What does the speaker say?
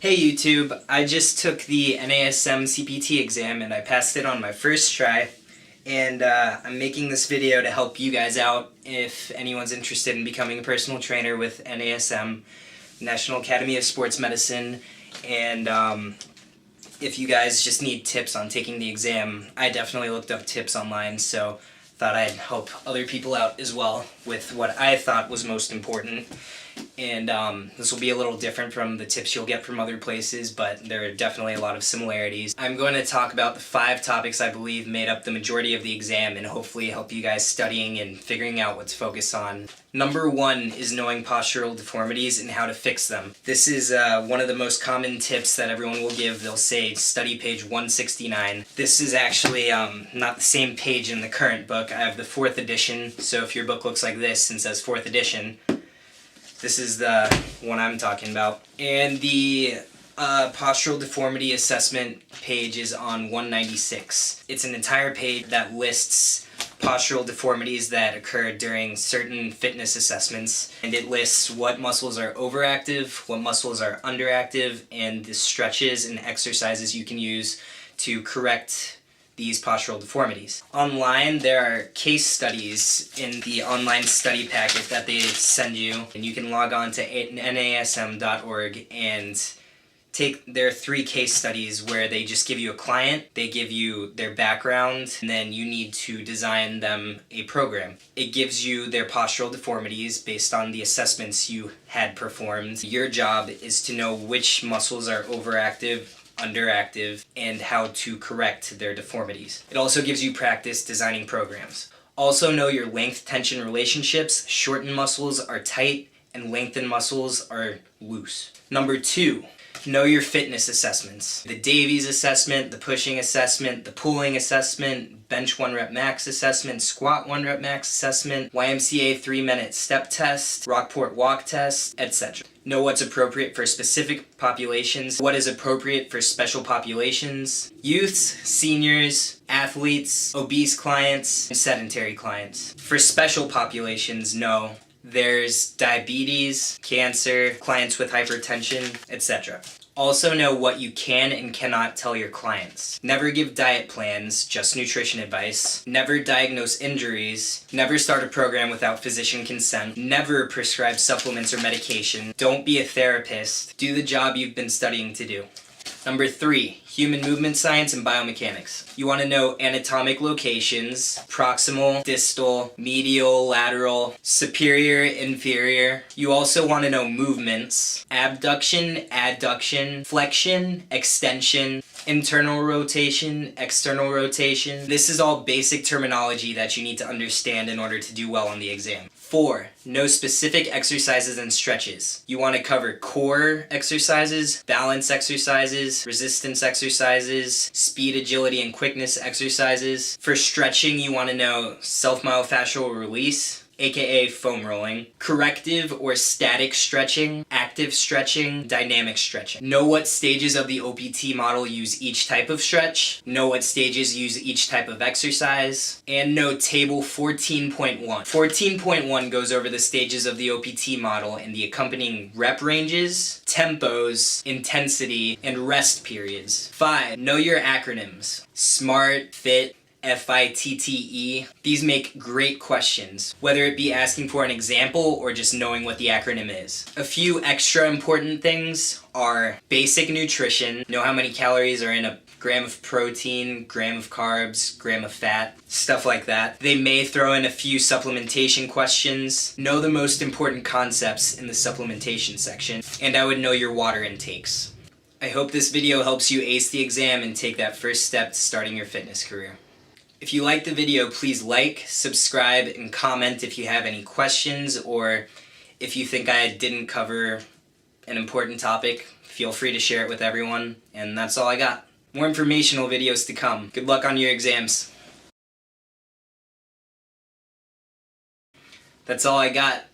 Hey YouTube, I just took the NASM-CPT exam and I passed it on my first try, and I'm making this video to help you guys out if anyone's interested in becoming a personal trainer with NASM, National Academy of Sports Medicine, and if you guys just need tips on taking the exam. I definitely looked up tips online, so thought I'd help other people out as well with what I thought was most important. And this will be a little different from the tips you'll get from other places, but there are definitely a lot of similarities. I'm going to talk about the 5 topics I believe made up the majority of the exam and hopefully help you guys studying and figuring out what to focus on. Number 1 is knowing postural deformities and how to fix them. This is one of the most common tips that everyone will give. They'll say, study page 169. This is actually not the same page in the current book. I have the 4th edition, so if your book looks like this and says 4th edition, this is the one I'm talking about. And the postural deformity assessment page is on 196. It's an entire page that lists postural deformities that occur during certain fitness assessments, and it lists what muscles are overactive, what muscles are underactive, and the stretches and exercises you can use to correct these postural deformities. Online, there are case studies in the online study packet that they send you, and you can log on to nasm.org and there are 3 case studies where they just give you a client, they give you their background, and then you need to design them a program. It gives you their postural deformities based on the assessments you had performed. Your job is to know which muscles are overactive, underactive, and how to correct their deformities. It also gives you practice designing programs. Also know your length-tension relationships. Shortened muscles are tight and lengthened muscles are loose. Number 2, know your fitness assessments. The Davies assessment, the pushing assessment, the pulling assessment, bench 1 rep max assessment, squat 1 rep max assessment, YMCA 3-minute step test, Rockport walk test, etc. Know what's appropriate for specific populations, what is appropriate for special populations, youths, seniors, athletes, obese clients, and sedentary clients. For special populations, know there's diabetes, cancer, clients with hypertension, etc. Also know what you can and cannot tell your clients. Never give diet plans, just nutrition advice. Never diagnose injuries. Never start a program without physician consent. Never prescribe supplements or medication. Don't be a therapist. Do the job you've been studying to do. Number 3, human movement science and biomechanics. You want to know anatomic locations, proximal, distal, medial, lateral, superior, inferior. You also want to know movements, abduction, adduction, flexion, extension, internal rotation, external rotation. This is all basic terminology that you need to understand in order to do well on the exam. 4, know specific exercises and stretches. You want to cover core exercises, balance exercises, resistance exercises, speed, agility, and quickness exercises. For stretching, you want to know self-myofascial release, aka foam rolling, corrective or static stretching, active stretching, dynamic stretching. Know what stages of the OPT model use each type of stretch, know what stages use each type of exercise, and know table 14.1. 14.1 goes over the stages of the OPT model and the accompanying rep ranges, tempos, intensity, and rest periods. 5, know your acronyms. SMART, FIT, FITTE. These make great questions, whether it be asking for an example or just knowing what the acronym is. A few extra important things are basic nutrition. Know how many calories are in a gram of protein, gram of carbs, gram of fat, stuff like that. They may throw in a few supplementation questions. Know the most important concepts in the supplementation section, and I would know your water intakes. I hope this video helps you ace the exam and take that first step to starting your fitness career. If you liked the video, please like, subscribe, and comment if you have any questions, or if you think I didn't cover an important topic. Feel free to share it with everyone, and that's all I got. More informational videos to come. Good luck on your exams. That's all I got.